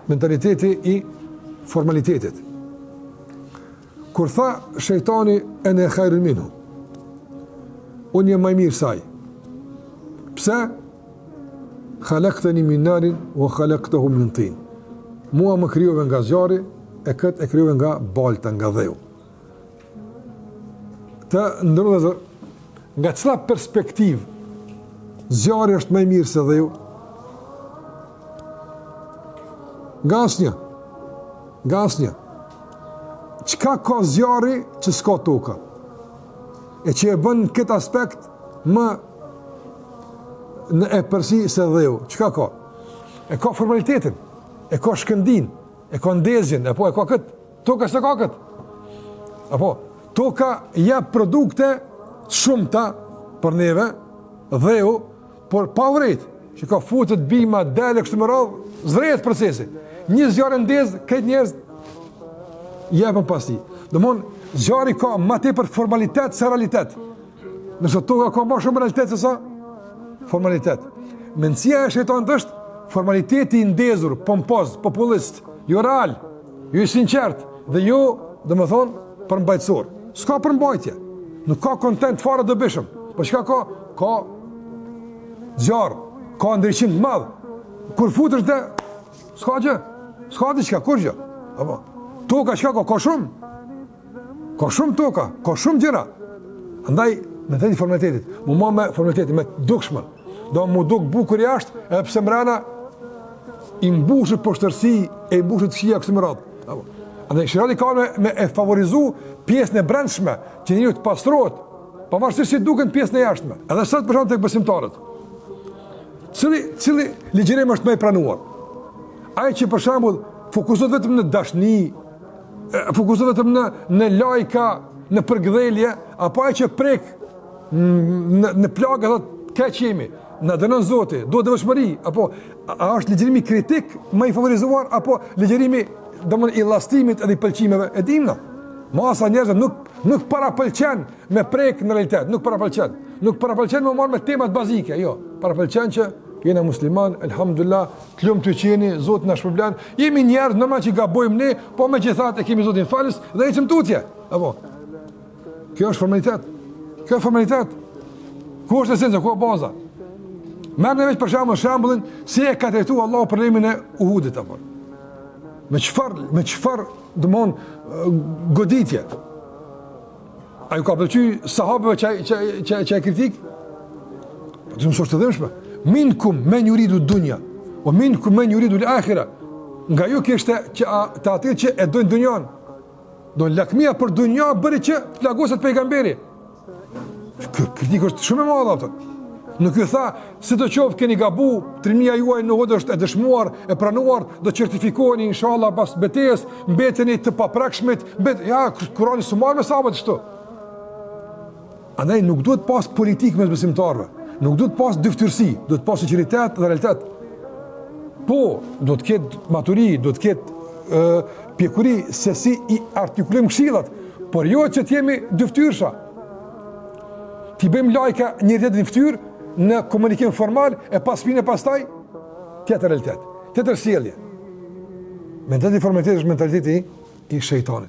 mentaliteti i formalitetit. Kur tha shejtani ene khairun minhu, unë jam më i mirë saj. Pse? Khalaqtani min narin wa khalaqtahu min tin. Mua më krijove nga zjarri, e këtë e krijove nga balta, nga dheu. Të ndërrua, nga cila perspektiv zjarri është më i mirë se dheu? Nga asnjë. Çka ka zjarri që s'ka toka? E që e bën këtë aspekt më në e përsi se dheu. Çka ka? E ka formalitetin, e ka shkëndin, e ka ndezjen, e ka këtë. Toka s'e ka këtë. Apo, toka jep produkte shumëta për neve, dheu, por pa vrejt, që ka futet bima, dele, kështë më radhë, zrejt procesi. Një zjarë ndez, këtë njerëz jepën pas ti. Dëmon, zjarri ka ma tepër formalitet se realitet. Nëse toka ka ma shumë realitet se sa formalitet. Mendësia e shejtanit është formaliteti i ndezur, pompoz, popullist, jo real, jo i sinqert, dhe jo, domethënë, përmbajtësor. S'ka përmbajtje. Nuk ka kontent fare dobishëm. Po çka ka? Ka zjarr, ka ndriçim të madh. Kur futesh te s'ka gjë. S'ka diçka kur gjë. Apo toka çka ka? Ka shumë. Ka shumë toka, ka shumë gjëra. Andaj me të formalitetit, mu me formalitetin, me dukshmën. Do mu duk bukur jashtë, edhe pse mbrana i mbushët poshtërsi e i mbushët këshia kështë më radhë. Andaj shirati ka me e favorizu pjesën e brendshme, që njëri të pastrohet, pavarësisht si duken pjesën e jashtme. Edhe sot për shkak tek besimtarët. Cili ligjërim është më i pranuar? Ai që për shembull fokusohet vetëm në dashni, fokusohet vetëm në lajka, në përgdhelje, apo ai që prek në plagë thotë keq jemi, na dënon Zoti, duhet devotshmëri, apo a është ligjërimi kritik më i favorizuar apo ligjërimi domthonë i llastimit edhe i pëlqimeve? E dimna. Masa njerëzve nuk parapëlqen me prek në realitet, nuk parapëlqen. Nuk parapëlqen me marrë me temat bazike, jo. Parapëlqen që jena musliman, elhamdulillah, klum të qeni, Zoti na shpërblen. Jemi njerëz normal që gabojmë ne, po megjithatë e kemi Zotin falës dhe ecim tutje. Apo. Kjo është formalitet. Kjo është formalitet. Ku është esenca, ku është baza? Merrni veç për shembullin si e ka trajtuar Allahu problemin e Uhudit apo. Me çfarë domon goditje. Ai ka pëlqyer sahabëve që kritik? Do të mos të dhëmshme. Minkum men yuridu dunya wa minkum men yuridu al-akhirah. Nga ju kishte që të atë që e dojnë dunjan. Do lakmia për dunja bëri që plagoset pejgamberi. Kritik është shumë e madhe ato. Nuk ju tha, si të qoftë keni gabu, trimia juaj në Uhud është e dëshmuar, e pranuar, do certifikoheni inshallah pas betejës, mbeteni të paprakshmit, ja, Kurani s'u marr me sahabët kështu. Andaj nuk duhet pas politikë mes besimtarëve, nuk duhet pas dyftyrsi, duhet pas sinqeritet dhe realitet. Po, do të ketë maturi, do të ketë pjekuri se si i artikulojmë këshillat, por jo që të jemi dyftyrsha. Ti bëjmë lajka një rrjetin në fytyrë në komunikim formal e pas fine pastaj tjetër realitet, tjetër sjellje. Mentaliteti formaliteti është mentaliteti i shejtanit.